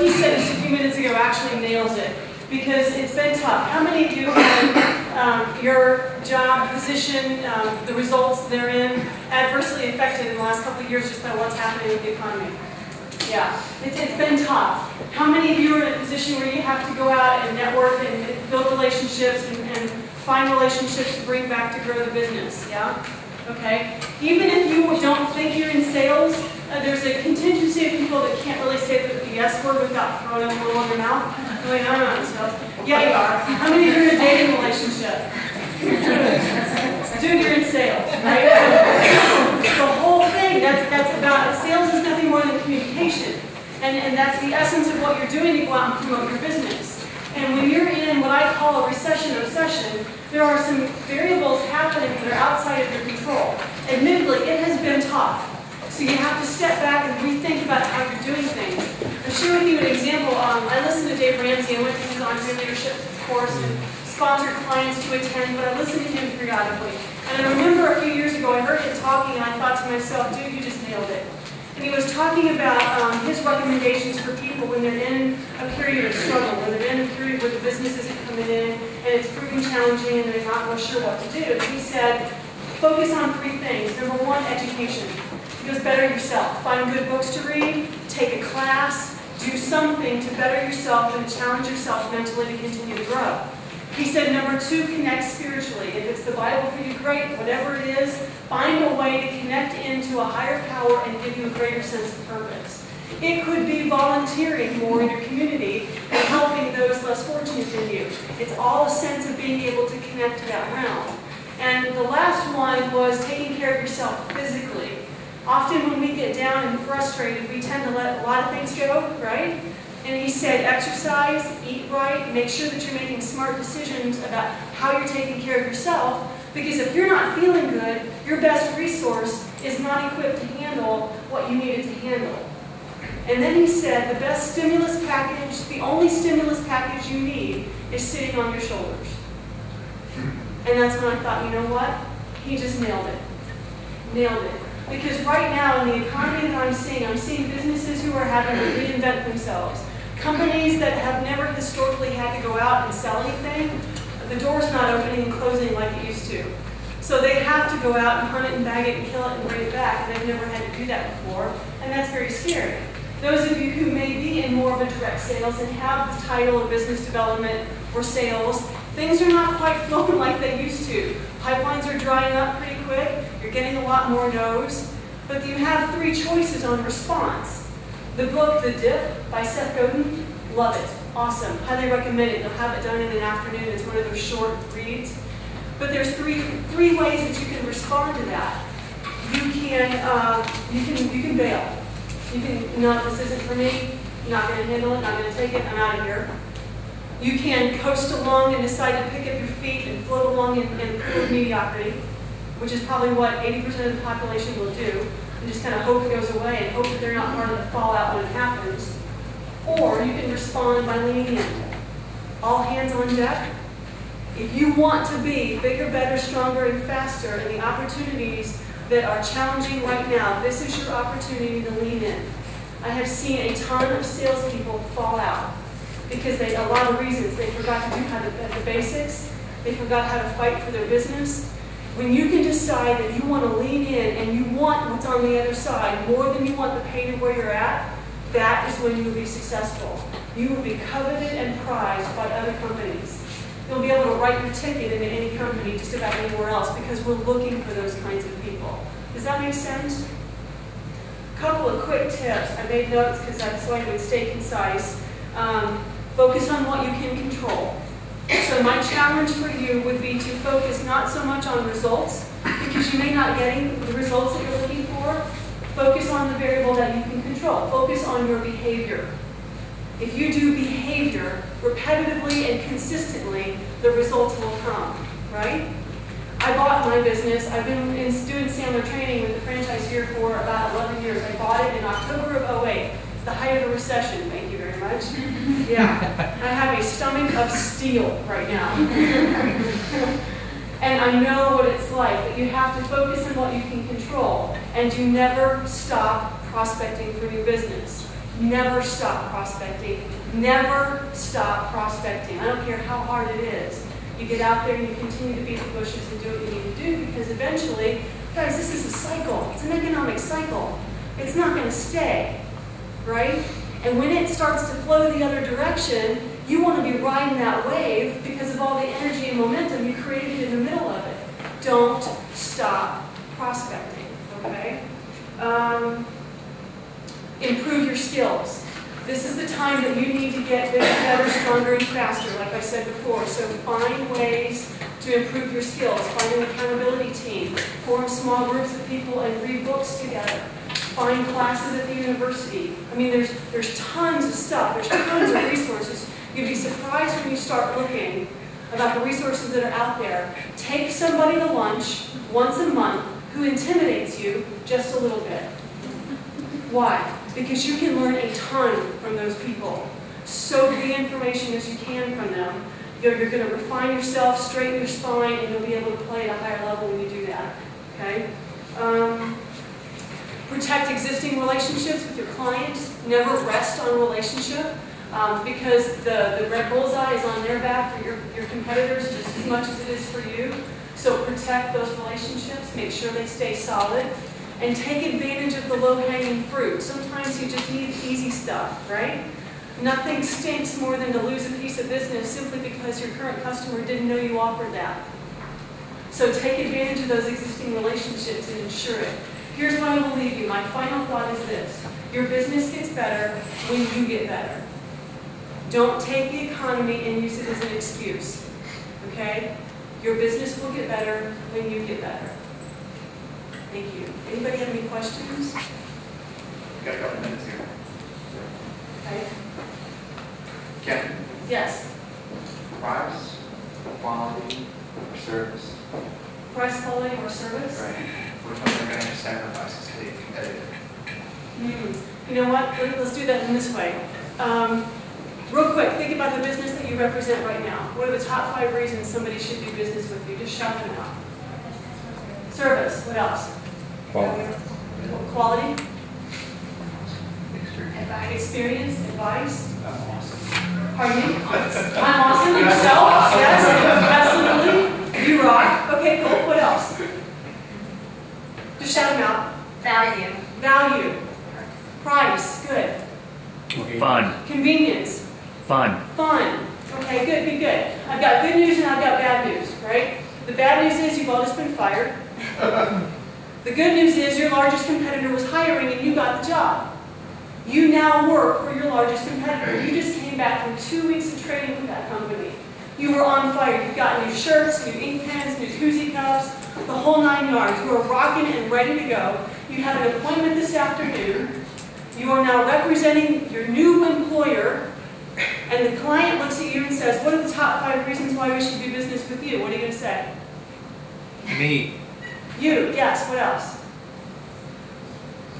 he said just a few minutes ago actually nails it, because it's been tough. How many of you have your job, position, the results therein adversely affected in the last couple of years just by what's happening with the economy? Yeah, it's been tough. How many of you are in a position where you have to go out and network and build relationships and find relationships to bring back to grow the business? Yeah? Okay. Even if you don't think you're in sales, there's a contingency of people that can't really say the yes word without throwing up a little in their mouth. Going, I'm not in sales. Yeah, you are. How many of you are in a dating relationship? Dude, you're in sales, right? The whole thing, that's about, sales is nothing more than communication. And that's the essence of what you're doing to go out and promote your business. And when you're in what I call a recession obsession, there are some variables happening that are outside of your control. Admittedly, it has been tough. So you have to step back and rethink about how you're doing things. I'll share with you an example. I listened to Dave Ramsey. I went to his entrepreneurship leadership course and sponsored clients to attend, but I listened to him periodically. And I remember a few years ago, I heard him talking, and I thought to myself, dude, you just nailed it. And he was talking about his recommendations for people when they're in a period of struggle, when they're in a period where the business isn't coming in, and it's proving challenging, and they're not real sure what to do. And he said, focus on 3 things. Number 1, education. He goes, better yourself. Find good books to read, take a class, do something to better yourself and to challenge yourself mentally to continue to grow. He said, number 2, connect spiritually. If it's the Bible for you, great. Whatever it is, find a way to connect into a higher power and give you a greater sense of purpose. It could be volunteering more in your community and helping those less fortunate than you. It's all a sense of being able to connect to that realm. And the last one was taking care of yourself physically. Often when we get down and frustrated, we tend to let a lot of things go, right? And he said, exercise, eat right, make sure that you're making smart decisions about how you're taking care of yourself, because if you're not feeling good, your best resource is not equipped to handle what you needed to handle. And then he said, the best stimulus package, the only stimulus package you need is sitting on your shoulders. And that's when I thought, you know what? He just nailed it. Nailed it. Because right now in the economy that I'm seeing businesses who are having to reinvent themselves. Companies that have never historically had to go out and sell anything, the door's not opening and closing like it used to. So they have to go out and hunt it and bag it and kill it and bring it back, and they've never had to do that before, and that's very scary. Those of you who may be in more of a direct sales and have the title of business development or sales, things are not quite flowing like they used to. Pipelines are drying up pretty quick, you're getting a lot more no's, but you have 3 choices on response. The book, The Dip, by Seth Godin, love it. Awesome. Highly recommend it. You'll have it done in an afternoon. It's one of those short reads. But there's three ways that you can respond to that. You can bail. You can, no, this isn't for me. I'm not going to handle it. Not going to take it. I'm out of here. You can coast along and decide to pick up your feet and float along in a pool of mediocrity, which is probably what 80% of the population will do. And just kind of hope it goes away and hope that they're not part of the fallout when it happens. Or you can respond by leaning in. All hands on deck. If you want to be bigger, better, stronger, and faster in the opportunities that are challenging right now, this is your opportunity to lean in. I have seen a ton of salespeople fall out because a lot of reasons. They forgot to do the basics. They forgot how to fight for their business. When you can decide that you want to lean in and you want what's on the other side more than you want the pain of where you're at, that is when you will be successful. You will be coveted and prized by other companies. You'll be able to write your ticket into any company just about anywhere else because we're looking for those kinds of people. Does that make sense? A couple of quick tips. I made notes because I so I would stay concise. Focus on what you can control. So my challenge for you would be to focus not so much on results, because you may not getting the results that you're looking for. Focus on the variable that you can control. Focus on your behavior. If you do behavior repetitively and consistently, the results will come, right? I bought my business. I've been doing Sandler training with the franchise here for about 11 years. I bought it in October of 2008, the height of the recession. Thank you very much. Yeah, I have a stomach of steel right now. And I know what it's like, but you have to focus on what you can control, and you never stop prospecting for new business. Never stop prospecting. Never stop prospecting. I don't care how hard it is. You get out there and you continue to beat the bushes and do what you need to do, because eventually, guys, this is a cycle. It's an economic cycle. It's not going to stay, right? And when it starts to flow the other direction, you want to be riding that wave because of all the energy and momentum you created in the middle of it. Don't stop prospecting, okay? Improve your skills. This is the time that you need to get bigger, better, stronger, and faster, like I said before. So find ways to improve your skills. Find an accountability team. Form small groups of people and read books together. Find classes at the university. I mean, there's tons of stuff. There's tons of resources. You'd be surprised when you start looking about the resources that are out there. Take somebody to lunch once a month who intimidates you just a little bit. Why? Because you can learn a ton from those people. Soak the information as you can from them. You're going to refine yourself, straighten your spine, and you'll be able to play at a higher level when you do that. Okay? Protect existing relationships with your clients. Never rest on a relationship, because the red bullseye is on their back for your competitors just as much as it is for you. So protect those relationships. Make sure they stay solid. And take advantage of the low-hanging fruit. Sometimes you just need easy stuff, right? Nothing stinks more than to lose a piece of business simply because your current customer didn't know you offered that. So take advantage of those existing relationships and ensure it. Here's what I will leave you. My final thought is this. Your business gets better when you get better. Don't take the economy and use it as an excuse, okay? Your business will get better when you get better. Thank you. Anybody have any questions? We've got a couple minutes here. Okay. Cathy? Yes. Price, quality, or service? Price, quality, or service? Right. Which ones are going to sacrifice to stay competitive? You know what? Let's do that in this way. Real quick, think about the business that you represent right now. What are the top 5 reasons somebody should do business with you? Just shout them out. Service. What else? Quality. Quality. Experience. Experience. Advice. I'm awesome. Pardon me? I'm awesome. Yourself. Yes. Absolutely. You rock. Okay, cool. What else? Just shout them out. Value. Value. Price. Good. Fun. Convenience. Fun. Fun. Okay, good, good. I've got good news and I've got bad news, right? The bad news is you've all just been fired. The good news is your largest competitor was hiring and you got the job. You now work for your largest competitor. You just came back from 2 weeks of training with that company. You were on fire. You've got new shirts, new ink pens, new koozie cups, the whole 9 yards. You are rocking and ready to go. You have an appointment this afternoon. You are now representing your new employer, and the client looks at you and says, what are the top 5 reasons why we should do business with you? What are you going to say? Me. You, yes, what else?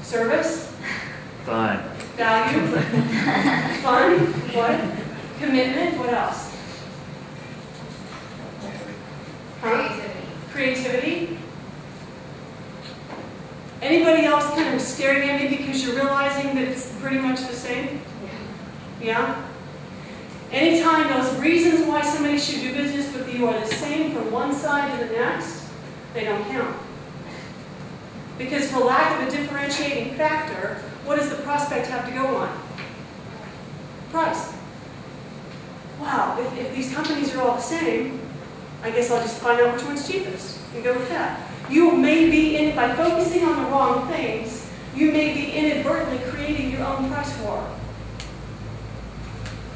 Service? Fun. Value? Fun? What? Commitment? What else? Huh? Creativity? Anybody else kind of staring at me because you're realizing that it's pretty much the same? Yeah? Anytime those reasons why somebody should do business with you are the same from one side to the next, they don't count. Because for lack of a differentiating factor, what does the prospect have to go on? Price. Wow, if these companies are all the same, I guess I'll just find out which one's cheapest and go with that. You may be, by focusing on the wrong things, you may be inadvertently creating your own price war.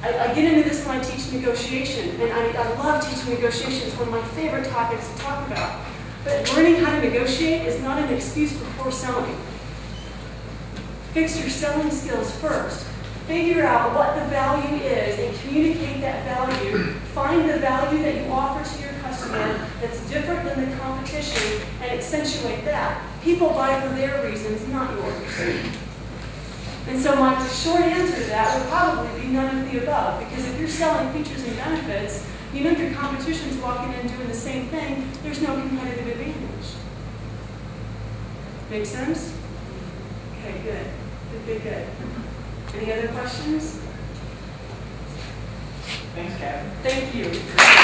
I get into this when I teach negotiation, and I love teaching negotiation. It's one of my favorite topics to talk about. But learning how to negotiate is not an excuse for poor selling. Fix your selling skills first. Figure out what the value is and communicate that value. Find the value that you offer to your customer that's different than the competition and accentuate that. People buy for their reasons, not yours. And so my short answer to that would probably be none of the above, because if you're selling features and benefits, you know your competition's walking in doing the same thing, there's no competitive advantage. Make sense? Okay, good. Good. Any other questions? Thanks, Cathy. Thank you.